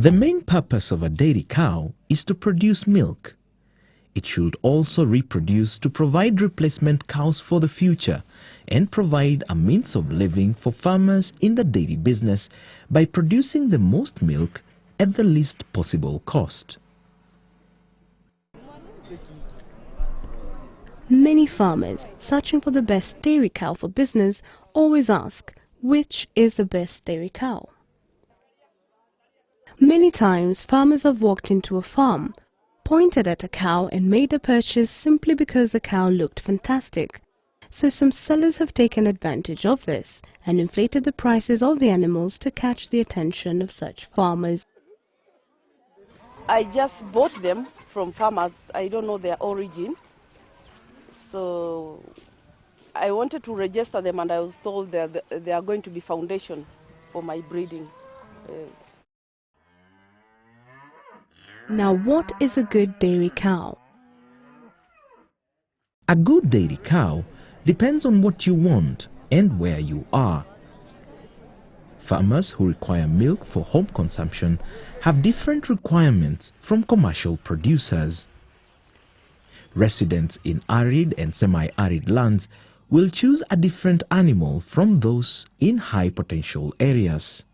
The main purpose of a dairy cow is to produce milk. It should also reproduce to provide replacement cows for the future and provide a means of living for farmers in the dairy business by producing the most milk at the least possible cost. Many farmers searching for the best dairy cow for business always ask, which is the best dairy cow? Many times farmers have walked into a farm, pointed at a cow and made a purchase simply because the cow looked fantastic. So some sellers have taken advantage of this and inflated the prices of the animals to catch the attention of such farmers. I just bought them from farmers. I don't know their origin. So I wanted to register them, and I was told that they are going to be foundation for my breeding. Now, what is a good dairy cow? A good dairy cow depends on what you want and where you are. Farmers who require milk for home consumption have different requirements from commercial producers. Residents in arid and semi-arid lands will choose a different animal from those in high potential areas.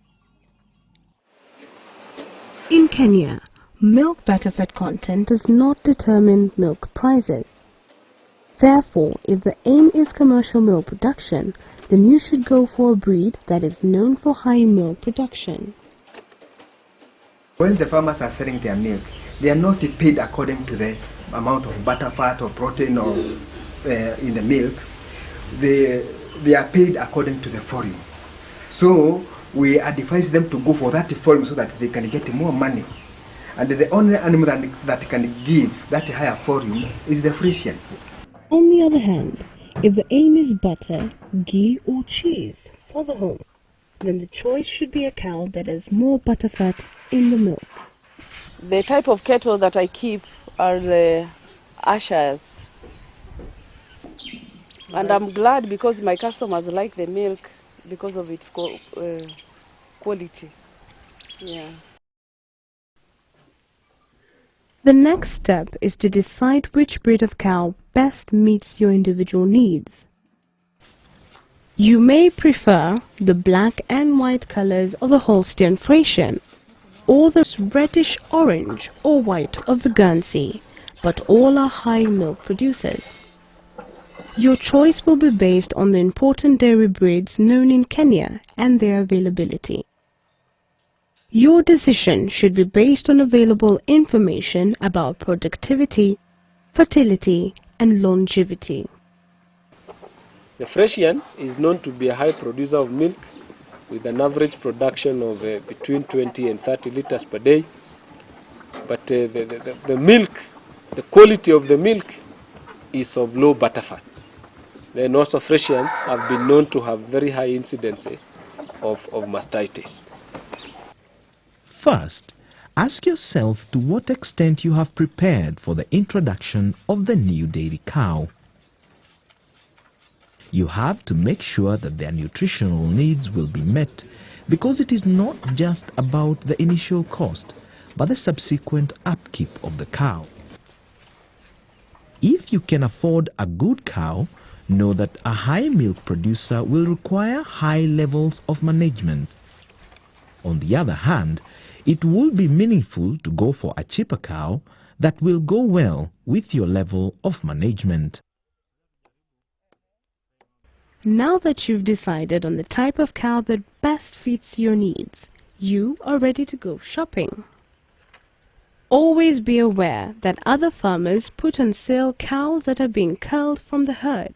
In Kenya, milk butterfat content does not determine milk prices. Therefore, if the aim is commercial milk production, then you should go for a breed that is known for high milk production. When the farmers are selling their milk, they are not paid according to the amount of butterfat or protein or in the milk. They are paid according to the volume. So we advise them to go for that volume so that they can get more money. And the only animal that can give that higher volume is the Frisian. On the other hand, if the aim is butter, ghee or cheese for the home, then the choice should be a cow that has more butterfat in the milk. The type of cattle that I keep are the Ashers. And I'm glad because my customers like the milk because of its quality. Yeah. The next step is to decide which breed of cow best meets your individual needs. You may prefer the black and white colors of the Holstein Friesian, or the reddish orange or white of the Guernsey, but all are high milk producers. Your choice will be based on the important dairy breeds known in Kenya and their availability. Your decision should be based on available information about productivity, fertility, and longevity. The Friesian is known to be a high producer of milk with an average production of between 20 and 30 liters per day. But the milk, the quality of the milk is of low butterfat. Then also Friesians have been known to have very high incidences of mastitis. First, ask yourself to what extent you have prepared for the introduction of the new dairy cow. You have to make sure that their nutritional needs will be met, because it is not just about the initial cost, but the subsequent upkeep of the cow. If you can afford a good cow, know that a high milk producer will require high levels of management. On the other hand, it will be meaningful to go for a cheaper cow that will go well with your level of management. Now that you've decided on the type of cow that best fits your needs, you are ready to go shopping. Always be aware that other farmers put on sale cows that are being culled from the herd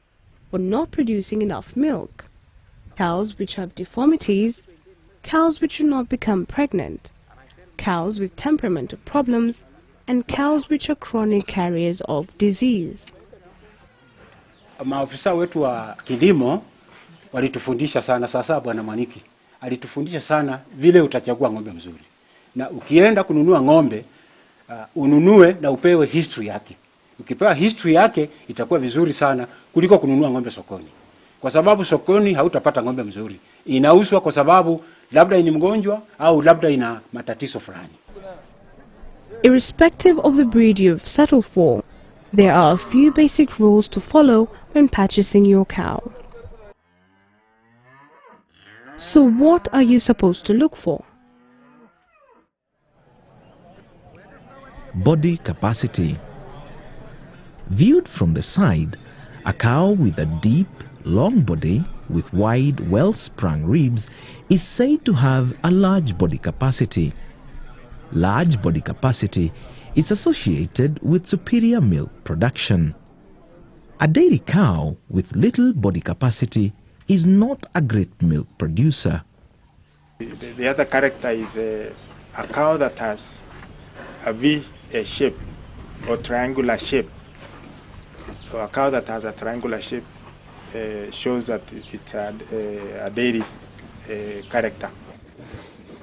or not producing enough milk, cows which have deformities, cows which do not become pregnant, cows with temperament problems, and cows which are chronic carriers of disease. Maafisa wetu wa kilimo walitufundisha sana. Sasa Bwana Mwaniki alitufundisha sana vile utachagua ng'ombe mzuri, na ukienda kununua ng'ombe ununue na upewe history yake. Ukipewa history yake itakuwa vizuri sana kuliko kununua ng'ombe sokoni, kwa sababu sokoni hautapata ng'ombe mzuri. Inauzwa kwa sababu labda ni mgonjwa au labda ina matatizo fulani. Irrespective of the breed you've settled for, there are a few basic rules to follow when purchasing your cow. So what are you supposed to look for? Body capacity. Viewed from the side, a cow with a deep, long body with wide, well-sprung ribs is said to have a large body capacity. Large body capacity is associated with superior milk production. A dairy cow with little body capacity is not a great milk producer. The other character is a cow that has a V shape or triangular shape. So a cow that has a triangular shape shows that it's a dairy character.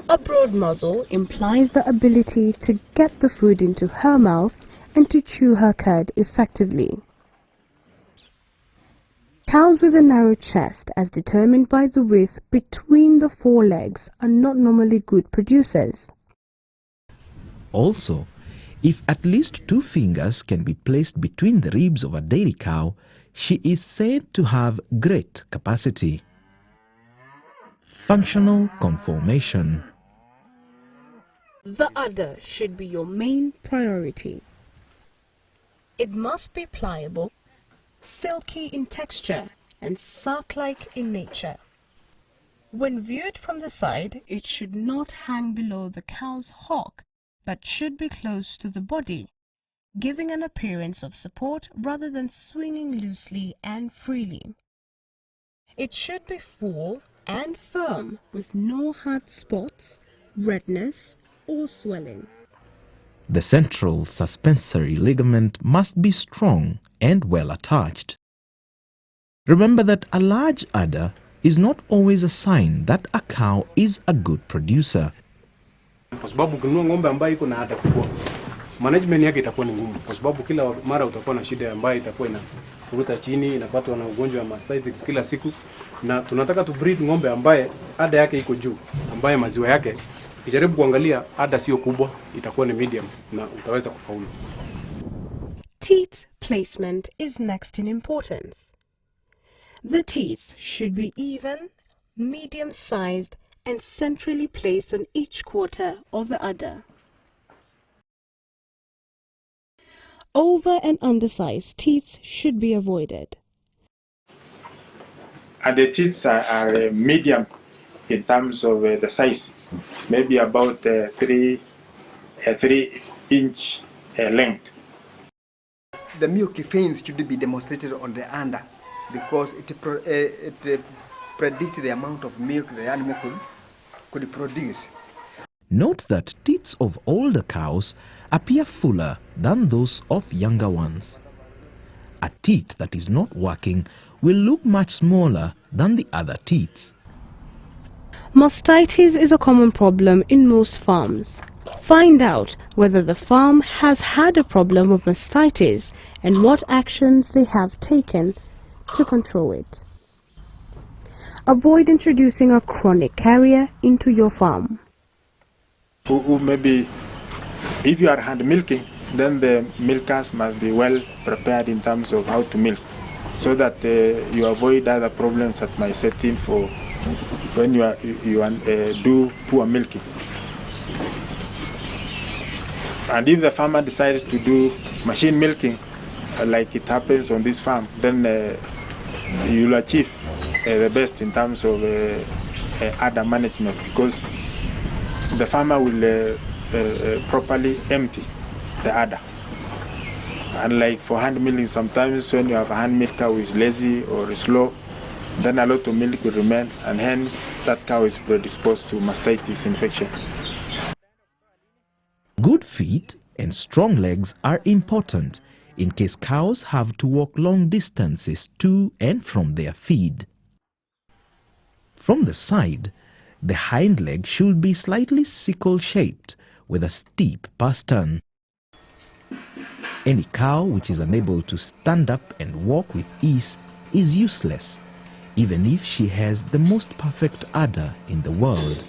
A broad muzzle implies the ability to get the food into her mouth and to chew her cud effectively. Cows with a narrow chest, as determined by the width between the forelegs, are not normally good producers. Also, if at least 2 fingers can be placed between the ribs of a dairy cow, she is said to have great capacity. Functional conformation. The udder should be your main priority. It must be pliable, silky in texture, and sack-like in nature. When viewed from the side, it should not hang below the cow's hock, but should be close to the body, giving an appearance of support rather than swinging loosely and freely. It should be full and firm with no hard spots, redness, or swelling. The central suspensory ligament must be strong and well attached. Remember that a large udder is not always a sign that a cow is a good producer. Kwa sababu ukinunua ng'ombe ambaye iko na ada kubwa, management yake itakuwa ni ngumu, kwa sababu kila mara utakuwa na shida ambayo itakuwa inafuruta chini, inapatwa na ugonjwa wa mastitis kila siku, na tunataka tu breed ng'ombe ambaye ada yake iko juu, ambaye maziwa yake ukijaribu kuangalia ada sio kubwa, itakuwa ni medium na utaweza kufaulu. Teat placement is next in importance. The teats should be even, medium-sized, and centrally placed on each quarter of the udder. Over and undersized teats should be avoided. And the teats are medium in terms of the size, maybe about 3 inch length. The milky veins should be demonstrated on the under because it predicts the amount of milk the animal could produce. Note that teats of older cows appear fuller than those of younger ones. A teat that is not working will look much smaller than the other teats. Mastitis is a common problem in most farms. Find out whether the farm has had a problem of mastitis and what actions they have taken to control it. Avoid introducing a chronic carrier into your farm. Maybe if you are hand milking, then the milkers must be well prepared in terms of how to milk, so that you avoid other problems that might set in for when you do poor milking. And if the farmer decides to do machine milking, like it happens on this farm, then you will achieve the best in terms of udder management, because the farmer will properly empty the udder. Unlike for hand milking, sometimes when you have a hand milk cow who is lazy or slow, then a lot of milk will remain, and hence that cow is predisposed to mastitis infection. Good feet and strong legs are important in case cows have to walk long distances to and from their feed. From the side, the hind leg should be slightly sickle-shaped with a steep pastern. Any cow which is unable to stand up and walk with ease is useless. even if she has the most perfect udder in the world.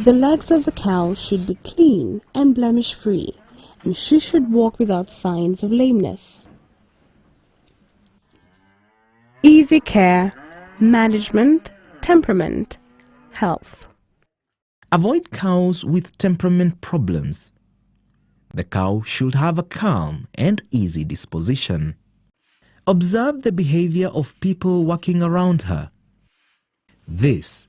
The legs of the cow should be clean and blemish-free, and she should walk without signs of lameness. Easy care, management, temperament, health. Avoid cows with temperament problems. The cow should have a calm and easy disposition. Observe the behavior of people walking around her. This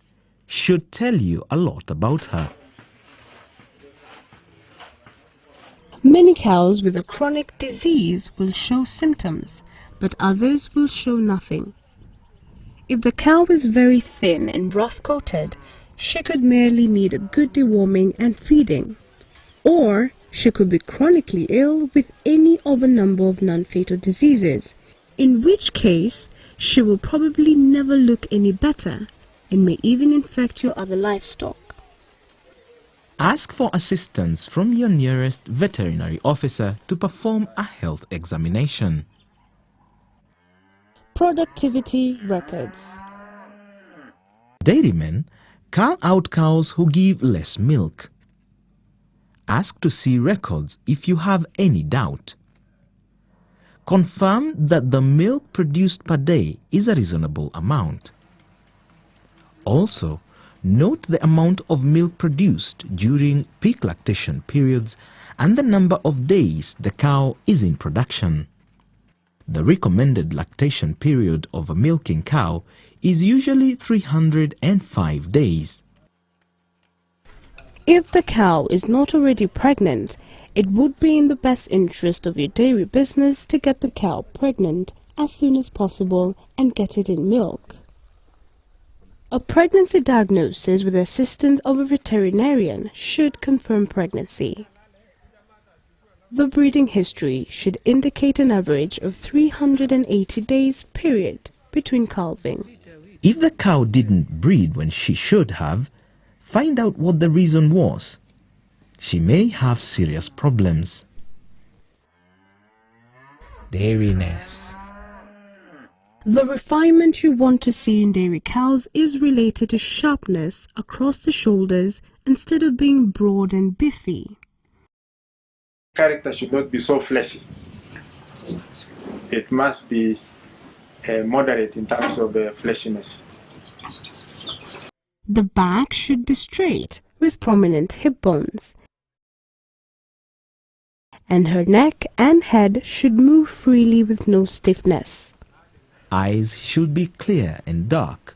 should tell you a lot about her. Many cows with a chronic disease will show symptoms, but others will show nothing. If the cow is very thin and rough-coated, she could merely need a good deworming and feeding. Or she could be chronically ill with any of a number of non-fatal diseases, in which case she will probably never look any better and may even infect your other livestock. Ask for assistance from your nearest veterinary officer to perform a health examination. Productivity records. Dairymen cull out cows who give less milk. Ask to see records if you have any doubt. Confirm that the milk produced per day is a reasonable amount. Also, note the amount of milk produced during peak lactation periods and the number of days the cow is in production. The recommended lactation period of a milking cow is usually 305 days. If the cow is not already pregnant, it would be in the best interest of your dairy business to get the cow pregnant as soon as possible and get it in milk. A pregnancy diagnosis with the assistance of a veterinarian should confirm pregnancy. The breeding history should indicate an average of 380 days period between calving. If the cow didn't breed when she should have, find out what the reason was. She may have serious problems. Dairyness. The refinement you want to see in dairy cows is related to sharpness across the shoulders instead of being broad and beefy. Character should not be so fleshy. It must be moderate in terms of fleshiness. The back should be straight with prominent hip bones, and her neck and head should move freely with no stiffness. Eyes should be clear and dark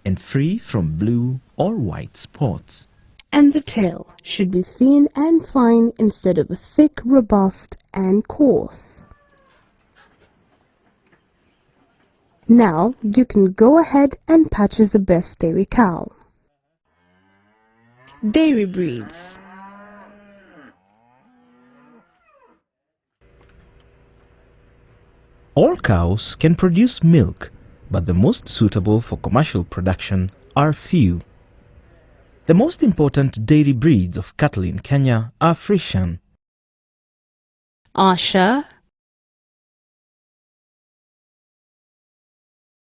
and free from blue or white spots. And the tail should be thin and fine instead of thick, robust and coarse. Now you can go ahead and purchase the best dairy cow. Dairy breeds. All cows can produce milk, but the most suitable for commercial production are few. The most important dairy breeds of cattle in Kenya are Frisian, Asha,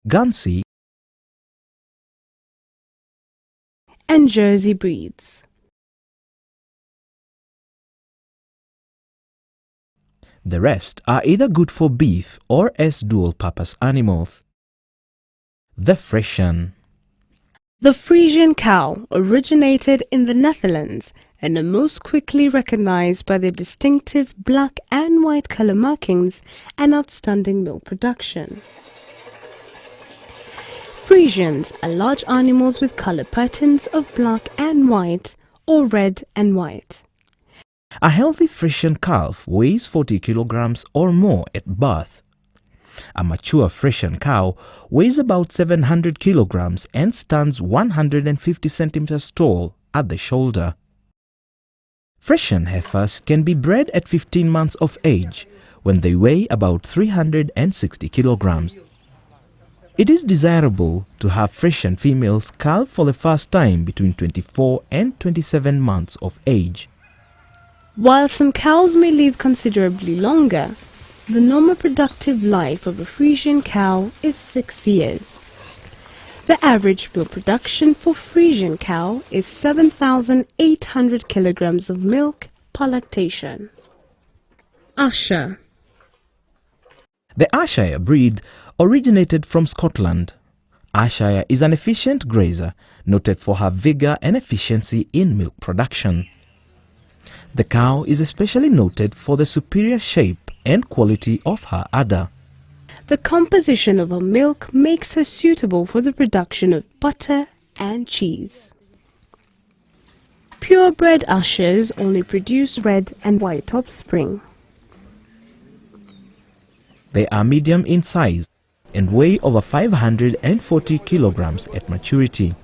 Guernsey, and Jersey breeds. The rest are either good for beef or as dual-purpose animals. The Frisian. The Frisian cow originated in the Netherlands and are most quickly recognized by their distinctive black and white color markings and outstanding milk production. Frisians are large animals with color patterns of black and white or red and white. A healthy Frisian calf weighs 40 kilograms or more at birth. A mature Frisian cow weighs about 700 kilograms and stands 150 centimeters tall at the shoulder. Frisian heifers can be bred at 15 months of age when they weigh about 360 kilograms. It is desirable to have Frisian females calve for the first time between 24 and 27 months of age. While some cows may live considerably longer, The normal productive life of a Frisian cow is 6 years. The average milk production for Frisian cow is 7,800 kilograms of milk per lactation. Ayrshire. The Ayrshire breed originated from Scotland. Ayrshire is an efficient grazer, noted for her vigor and efficiency in milk production. The cow is especially noted for the superior shape and quality of her udder. The composition of her milk makes her suitable for the production of butter and cheese. Purebred Ayshires only produce red and white offspring. They are medium in size and weigh over 540 kilograms at maturity.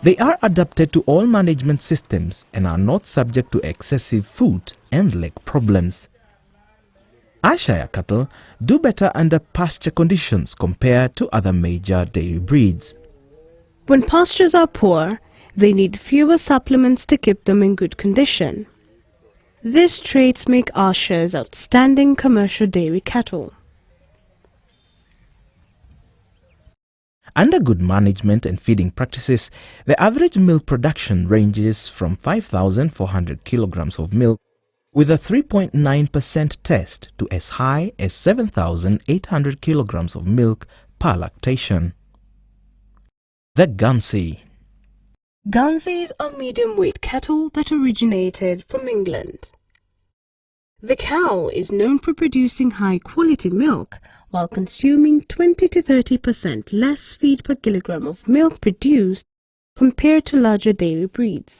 They are adapted to all management systems and are not subject to excessive foot and leg problems. Ayrshire cattle do better under pasture conditions compared to other major dairy breeds. When pastures are poor, they need fewer supplements to keep them in good condition. These traits make Ayshires outstanding commercial dairy cattle. Under good management and feeding practices, the average milk production ranges from 5,400 kilograms of milk with a 3.9% test to as high as 7,800 kilograms of milk per lactation. The Guernsey. Guernseys are medium-weight cattle that originated from England. The cow is known for producing high-quality milk while consuming 20 to 30% less feed per kilogram of milk produced compared to larger dairy breeds.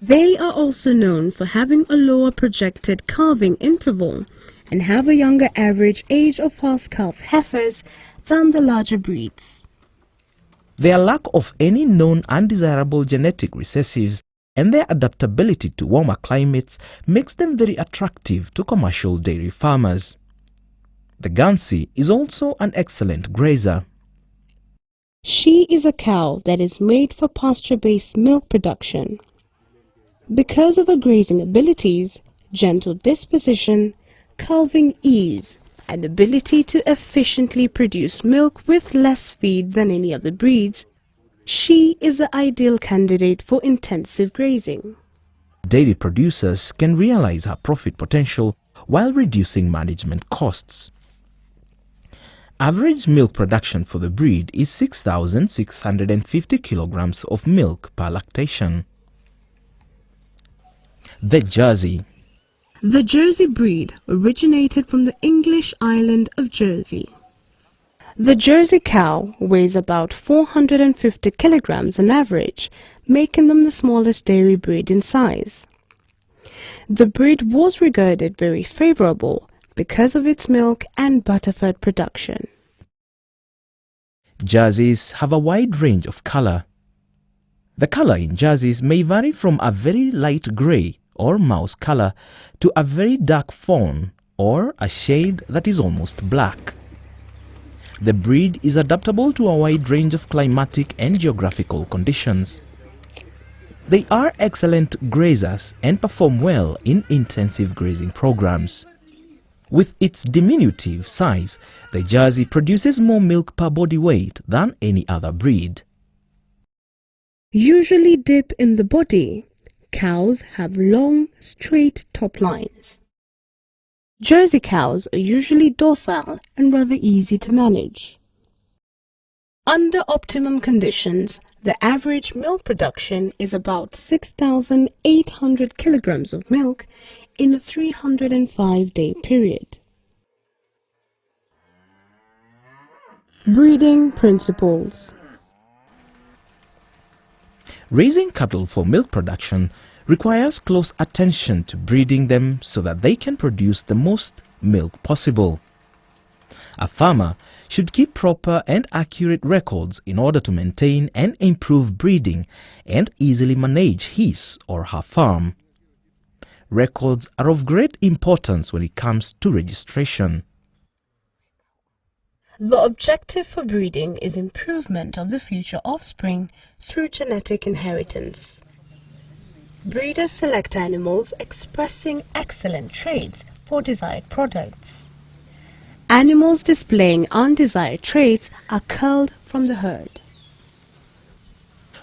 They are also known for having a lower projected calving interval and have a younger average age of first calf heifers than the larger breeds. Their lack of any known undesirable genetic recessives and their adaptability to warmer climates makes them very attractive to commercial dairy farmers. The Guernsey is also an excellent grazer. She is a cow that is made for pasture-based milk production. Because of her grazing abilities, gentle disposition, calving ease, and ability to efficiently produce milk with less feed than any other breeds, she is the ideal candidate for intensive grazing. Dairy producers can realize her profit potential while reducing management costs. Average milk production for the breed is 6,650 kilograms of milk per lactation. The Jersey. The Jersey breed originated from the English island of Jersey. The Jersey cow weighs about 450 kilograms on average, making them the smallest dairy breed in size. The breed was regarded very favorable because of its milk and butterfat production. Jerseys have a wide range of color. The color in jerseys may vary from a very light gray or mouse color to a very dark fawn or a shade that is almost black. The breed is adaptable to a wide range of climatic and geographical conditions. They are excellent grazers and perform well in intensive grazing programs. With its diminutive size, the Jersey produces more milk per body weight than any other breed. Usually deep in the body, cows have long, straight top lines. Jersey cows are usually docile and rather easy to manage. Under optimum conditions, the average milk production is about 6,800 kilograms of milk in a 305-day period. Breeding principles. Raising cattle for milk production requires close attention to breeding them so that they can produce the most milk possible. A farmer should keep proper and accurate records in order to maintain and improve breeding and easily manage his or her farm. Records are of great importance when it comes to registration. The objective for breeding is improvement of the future offspring through genetic inheritance. Breeders select animals expressing excellent traits for desired products. Animals displaying undesired traits are culled from the herd.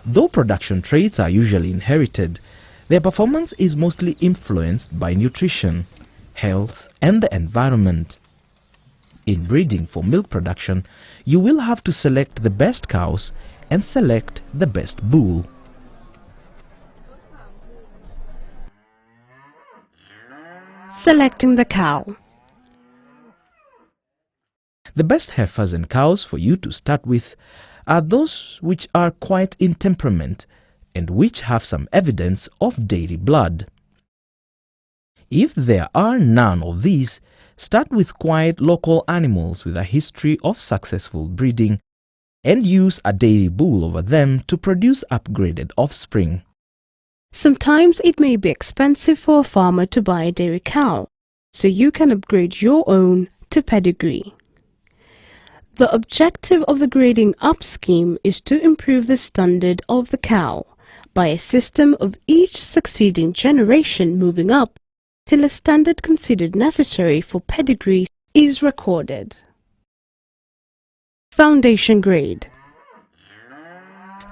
Though production traits are usually inherited, their performance is mostly influenced by nutrition, health, and the environment. In breeding for milk production, you will have to select the best cows and select the best bull. Selecting the cow. The best heifers and cows for you to start with are those which are quiet in temperament and which have some evidence of dairy blood. If there are none of these, start with quiet local animals with a history of successful breeding and use a dairy bull over them to produce upgraded offspring. Sometimes it may be expensive for a farmer to buy a dairy cow, so you can upgrade your own to pedigree. The objective of the grading up scheme is to improve the standard of the cow by a system of each succeeding generation moving up till a standard considered necessary for pedigree is recorded. Foundation grade.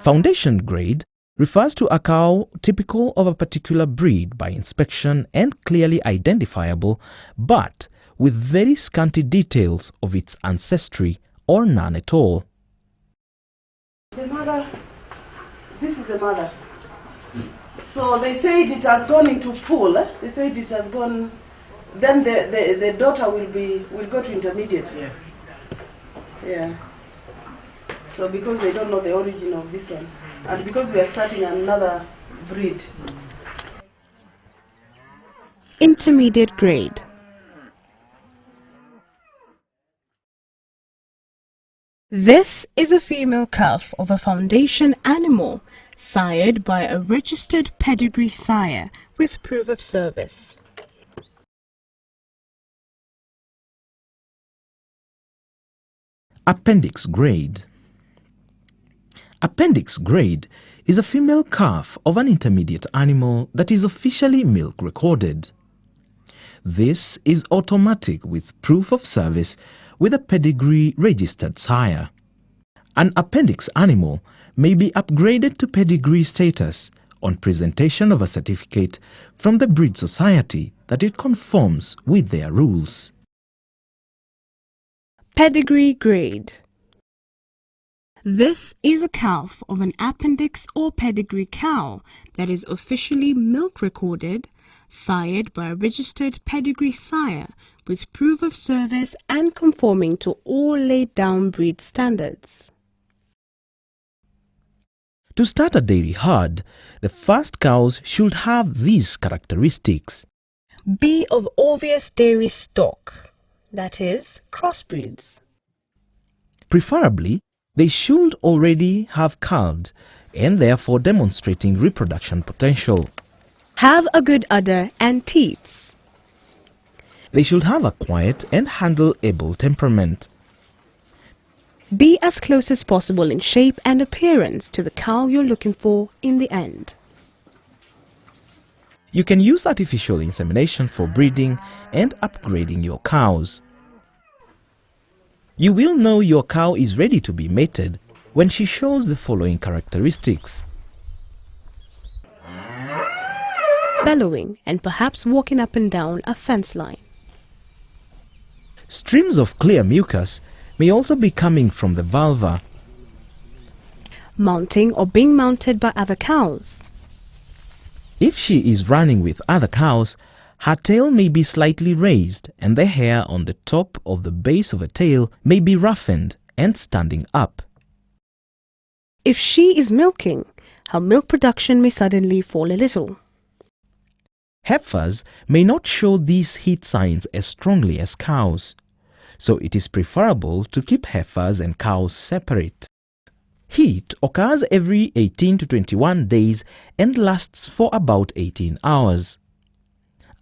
Foundation grade refers to a cow typical of a particular breed by inspection and clearly identifiable, but with very scanty details of its ancestry or none at all. The mother, this is the mother. So they said it has gone into pool. They said it has gone. Then the daughter will go to intermediate. Yeah. So because they don't know the origin of this one, and because we are starting another breed. Intermediate grade. This is a female calf of a foundation animal, sired by a registered pedigree sire with proof of service. Appendix grade. Appendix grade is a female calf of an intermediate animal that is officially milk recorded. This is automatic with proof of service with a pedigree registered sire. An appendix animal may be upgraded to pedigree status on presentation of a certificate from the breed society that it conforms with their rules. Pedigree grade. This is a calf of an appendix or pedigree cow that is officially milk recorded, sired by a registered pedigree sire with proof of service and conforming to all laid down breed standards. To start a dairy herd, the first cows should have these characteristics. Be of obvious dairy stock, that is, crossbreeds. Preferably, they should already have calved and therefore demonstrating reproduction potential. Have a good udder and teats. They should have a quiet and handle-able temperament. Be as close as possible in shape and appearance to the cow you're looking for in the end. You can use artificial insemination for breeding and upgrading your cows. You will know your cow is ready to be mated when she shows the following characteristics. Bellowing and perhaps walking up and down a fence line. Streams of clear mucus may also be coming from the vulva. Mounting or being mounted by other cows. If she is running with other cows, her tail may be slightly raised and the hair on the top of the base of her tail may be roughened and standing up. If she is milking, her milk production may suddenly fall a little. Heifers may not show these heat signs as strongly as cows, so it is preferable to keep heifers and cows separate. Heat occurs every 18 to 21 days and lasts for about 18 hours.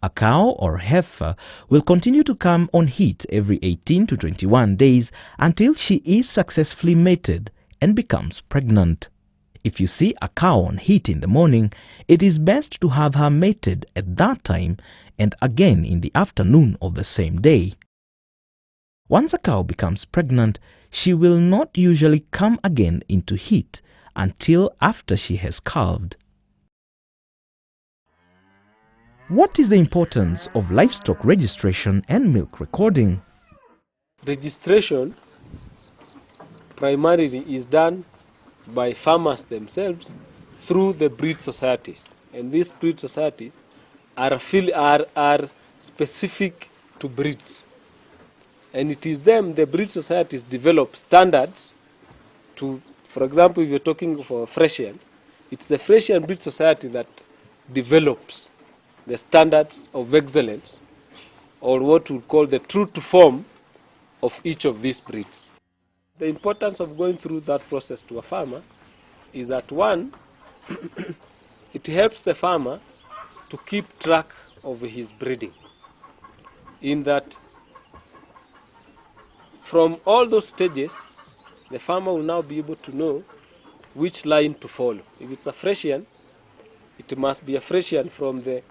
A cow or heifer will continue to come on heat every 18 to 21 days until she is successfully mated and becomes pregnant. If you see a cow on heat in the morning, it is best to have her mated at that time and again in the afternoon of the same day. Once a cow becomes pregnant, she will not usually come again into heat until after she has calved. What is the importance of livestock registration and milk recording? Registration primarily is done by farmers themselves through the breed societies, and these breed societies are specific to breeds, and it is them, the breed societies, develop standards to, for example, if you're talking for Fresian, it's the Fresian breed society that develops the standards of excellence, or what we call the true to form of each of these breeds. The importance of going through that process to a farmer is that, one, it helps the farmer to keep track of his breeding, in that from all those stages the farmer will now be able to know which line to follow. If it's a Fresian, it must be a Fresian from the